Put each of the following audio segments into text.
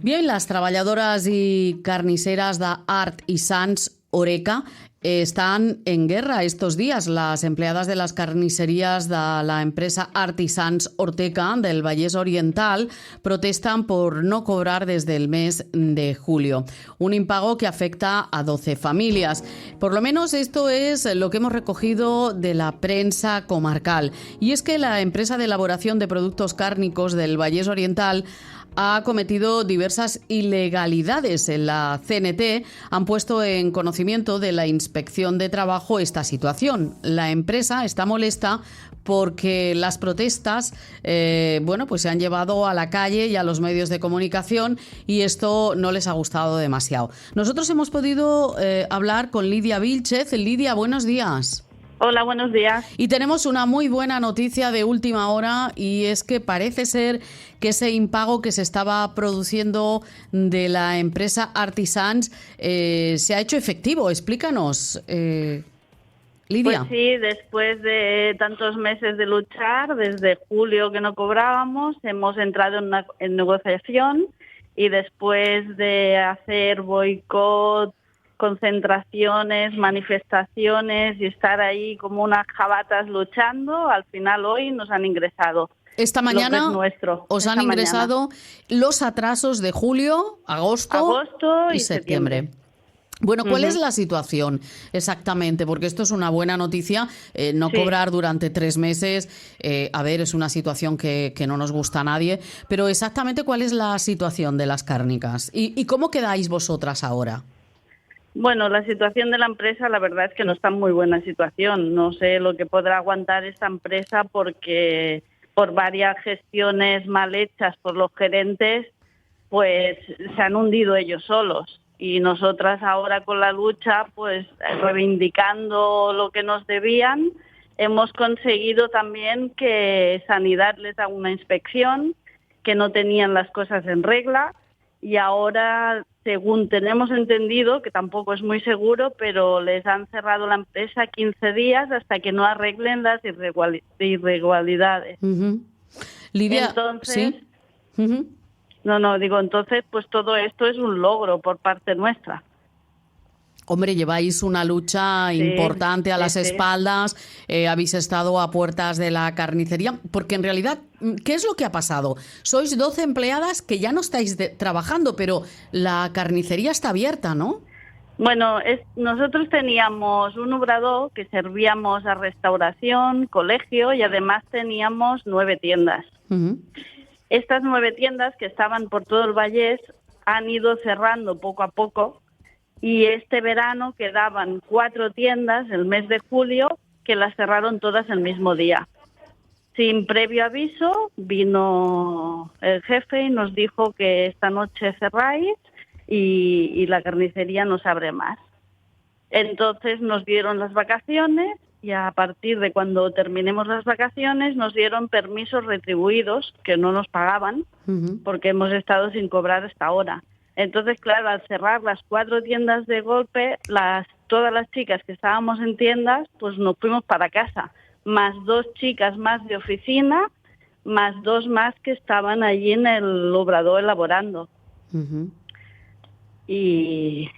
Bien, las treballadores i carnisseres d'Art i Sants Oreca están en guerra estos días. Las empleadas de las carnicerías de la empresa Art i Sants Orteca del Vallès Oriental protestan por no cobrar desde el mes de julio. Un impago que afecta a 12 familias. Por lo menos esto es lo que hemos recogido de la prensa comarcal. Y es que la empresa de elaboración de productos cárnicos del Vallès Oriental ha cometido diversas ilegalidades. En la CNT han puesto en conocimiento de la Inspección de Trabajo esta situación. La empresa está molesta porque las protestas pues se han llevado a la calle y a los medios de comunicación y esto no les ha gustado demasiado. Nosotros hemos podido hablar con Lidia Vilchez. Lidia, buenos días. Hola, buenos días. Y tenemos una muy buena noticia de última hora y es que parece ser que ese impago que se estaba produciendo de la empresa Art i Sants se ha hecho efectivo. Explícanos, Lidia. Pues sí, después de tantos meses de luchar, desde julio que no cobrábamos, hemos entrado en negociación y después de hacer boicot, concentraciones, manifestaciones y estar ahí como unas jabatas luchando, al final hoy nos han ingresado. Esta mañana os han ingresado los atrasos de julio, agosto y septiembre. Bueno, ¿cuál es la situación exactamente? Porque esto es una buena noticia, no cobrar durante 3 meses, es una situación que no nos gusta a nadie, pero exactamente ¿cuál es la situación de las cárnicas? ¿Y cómo quedáis vosotras ahora? Bueno, la situación de la empresa, la verdad es que no está en muy buena situación. No sé lo que podrá aguantar esta empresa porque por varias gestiones mal hechas por los gerentes, pues se han hundido ellos solos. Y nosotras ahora con la lucha, pues reivindicando lo que nos debían, hemos conseguido también que Sanidad les haga una inspección, que no tenían las cosas en regla y ahora, según tenemos entendido, que tampoco es muy seguro, pero les han cerrado la empresa 15 días hasta que no arreglen las irregularidades. Lidia, entonces, ¿sí? Entonces, pues todo esto es un logro por parte nuestra. Hombre, lleváis una lucha importante a las espaldas, habéis estado a puertas de la carnicería, porque en realidad, ¿qué es lo que ha pasado? Sois 12 empleadas que ya no estáis trabajando, pero la carnicería está abierta, ¿no? Bueno, nosotros teníamos un obrador que servíamos a restauración, colegio y además teníamos 9 tiendas. Estas 9 tiendas que estaban por todo el Vallès han ido cerrando poco a poco. Y este verano quedaban 4 tiendas, el mes de julio, que las cerraron todas el mismo día. Sin previo aviso, vino el jefe y nos dijo que esta noche cerráis y la carnicería no se abre más. Entonces nos dieron las vacaciones y a partir de cuando terminemos las vacaciones nos dieron permisos retribuidos que no nos pagaban porque hemos estado sin cobrar hasta ahora. Entonces, claro, al cerrar las 4 tiendas de golpe, todas las chicas que estábamos en tiendas, pues nos fuimos para casa, más 2 chicas más de oficina, más 2 más que estaban allí en el obrador elaborando. Y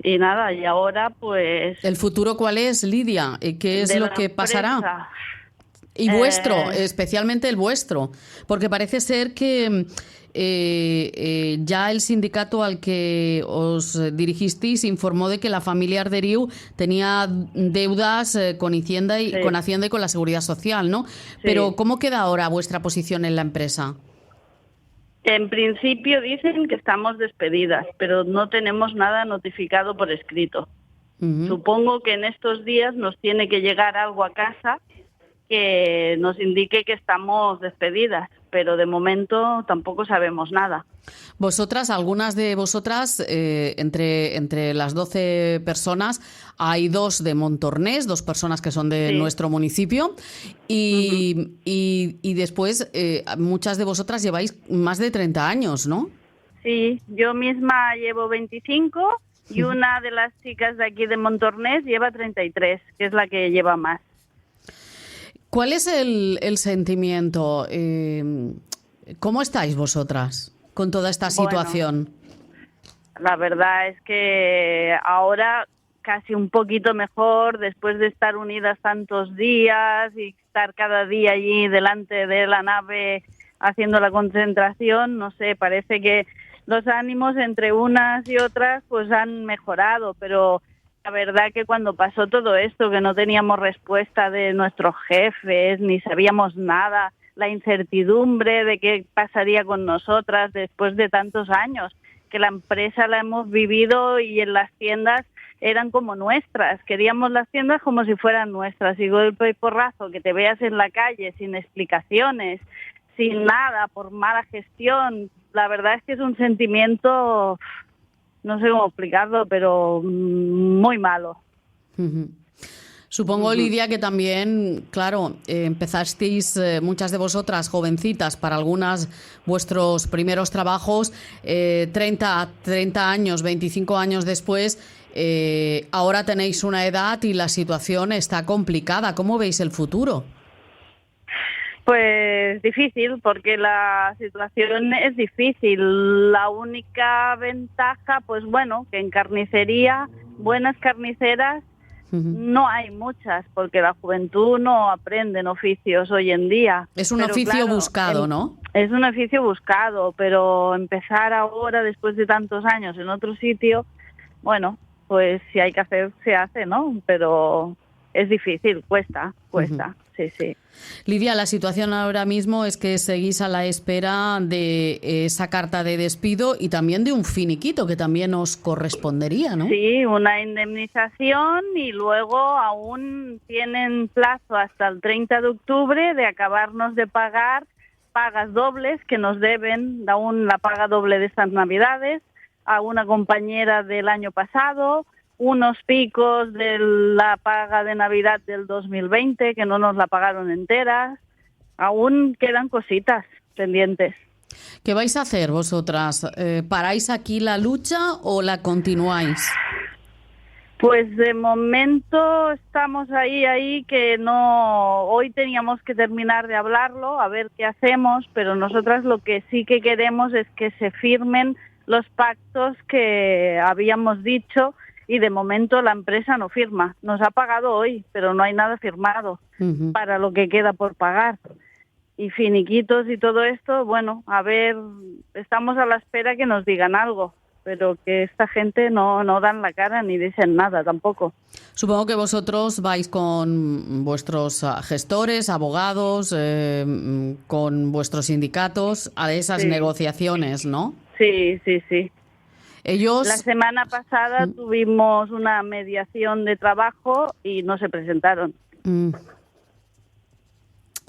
nada, y ahora pues... ¿El futuro cuál es, Lidia? ¿Qué es lo que pasará? Y vuestro, especialmente el vuestro, porque parece ser que ya el sindicato al que os dirigisteis informó de que la familia Arderiu tenía deudas con Hacienda y con la Seguridad Social, ¿no? Sí. Pero ¿cómo queda ahora vuestra posición en la empresa? En principio dicen que estamos despedidas, pero no tenemos nada notificado por escrito. Supongo que en estos días nos tiene que llegar algo a casa que nos indique que estamos despedidas, pero de momento tampoco sabemos nada. Vosotras, algunas de vosotras, entre las 12 personas, hay 2 de Montornès, 2 personas que son de nuestro municipio, y después muchas de vosotras lleváis más de 30 años, ¿no? Sí, yo misma llevo 25 y una de las chicas de aquí de Montornès lleva 33, que es la que lleva más. ¿Cuál es el sentimiento? ¿Cómo estáis vosotras con toda esta situación? Bueno, La verdad es que ahora casi un poquito mejor, después de estar unidas tantos días y estar cada día allí delante de la nave haciendo la concentración, no sé, parece que los ánimos entre unas y otras pues han mejorado, pero la verdad que cuando pasó todo esto, que no teníamos respuesta de nuestros jefes, ni sabíamos nada, la incertidumbre de qué pasaría con nosotras después de tantos años, que la empresa la hemos vivido y en las tiendas eran como nuestras, queríamos las tiendas como si fueran nuestras, y golpe y porrazo, que te veas en la calle sin explicaciones, sin nada, por mala gestión, la verdad es que es un sentimiento, no sé cómo explicarlo, pero muy malo. Uh-huh. Supongo, Lidia, que también, claro, empezasteis muchas de vosotras jovencitas, para algunas vuestros primeros trabajos, 30 años, 25 años después, ahora tenéis una edad y la situación está complicada. ¿Cómo veis el futuro? Pues difícil, porque la situación es difícil. La única ventaja, pues bueno, que en carnicería, buenas carniceras, no hay muchas, porque la juventud no aprende oficios hoy en día. Es un oficio buscado, ¿no? Es un oficio buscado, pero empezar ahora, después de tantos años, en otro sitio, bueno, pues si hay que hacer, se hace, ¿no? Pero es difícil, cuesta, sí, sí. Lidia, la situación ahora mismo es que seguís a la espera de esa carta de despido y también de un finiquito que también os correspondería, ¿no? Sí, una indemnización, y luego aún tienen plazo hasta el 30 de octubre de acabarnos de pagar pagas dobles que nos deben, aún la paga doble de estas Navidades, a una compañera del año pasado, unos picos de la paga de Navidad del 2020 que no nos la pagaron entera. Aún quedan cositas pendientes. ¿Qué vais a hacer vosotras? ¿Paráis aquí la lucha o la continuáis? Pues de momento estamos ahí que no. Hoy teníamos que terminar de hablarlo, a ver qué hacemos, pero nosotras lo que sí que queremos es que se firmen los pactos que habíamos dicho, y de momento la empresa no firma. Nos ha pagado hoy, pero no hay nada firmado para lo que queda por pagar. Y finiquitos y todo esto, bueno, a ver, estamos a la espera que nos digan algo, pero que esta gente no dan la cara ni dicen nada tampoco. Supongo que vosotros vais con vuestros gestores, abogados, con vuestros sindicatos a esas negociaciones, ¿no? Sí. Ellos... La semana pasada tuvimos una mediación de trabajo y no se presentaron.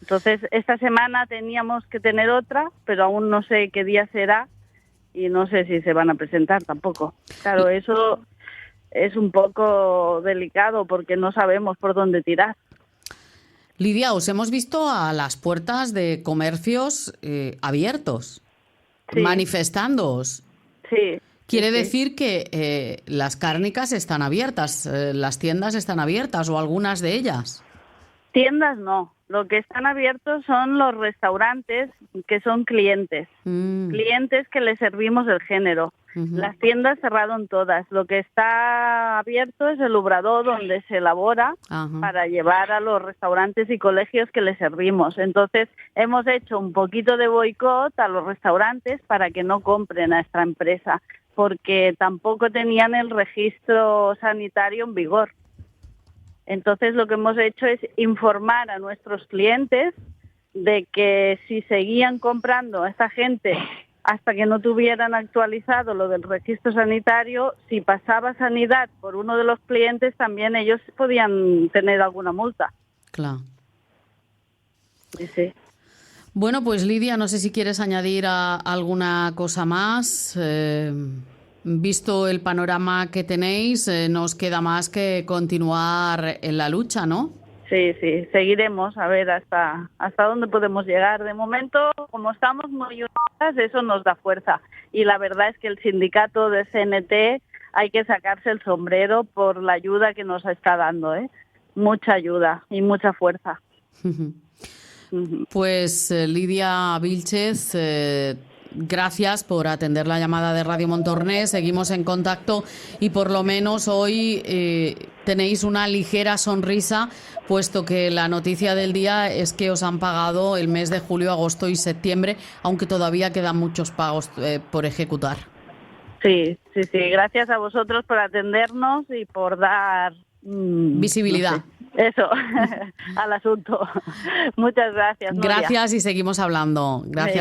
Entonces, esta semana teníamos que tener otra, pero aún no sé qué día será y no sé si se van a presentar tampoco. Claro, eso es un poco delicado porque no sabemos por dónde tirar. Lidia, os hemos visto a las puertas de comercios abiertos, manifestándoos. Sí. Quiere decir que las cárnicas están abiertas, las tiendas están abiertas, o algunas de ellas. Tiendas no. Lo que están abiertos son los restaurantes, que son clientes. Clientes que les servimos el género. Las tiendas cerraron todas. Lo que está abierto es el obrador donde se elabora para llevar a los restaurantes y colegios que les servimos. Entonces, hemos hecho un poquito de boicot a los restaurantes para que no compren a esta empresa, porque tampoco tenían el registro sanitario en vigor. Entonces, lo que hemos hecho es informar a nuestros clientes de que si seguían comprando a esta gente hasta que no tuvieran actualizado lo del registro sanitario, si pasaba sanidad por uno de los clientes, también ellos podían tener alguna multa. Claro. Sí. Bueno, pues Lidia, no sé si quieres añadir alguna cosa más. Visto el panorama que tenéis, nos queda más que continuar en la lucha, ¿no? Sí, seguiremos a ver hasta dónde podemos llegar. De momento, como estamos muy unidas, eso nos da fuerza. Y la verdad es que el sindicato de CNT hay que sacarse el sombrero por la ayuda que nos está dando, ¿eh? Mucha ayuda y mucha fuerza. Pues Lidia Vílchez, gracias por atender la llamada de Radio Montornès. Seguimos en contacto y por lo menos hoy tenéis una ligera sonrisa, puesto que la noticia del día es que os han pagado el mes de julio, agosto y septiembre, aunque todavía quedan muchos pagos por ejecutar. Sí. Gracias a vosotros por atendernos y por dar visibilidad. No sé, eso, al asunto. Muchas gracias, Nuria. Gracias y seguimos hablando. Gracias.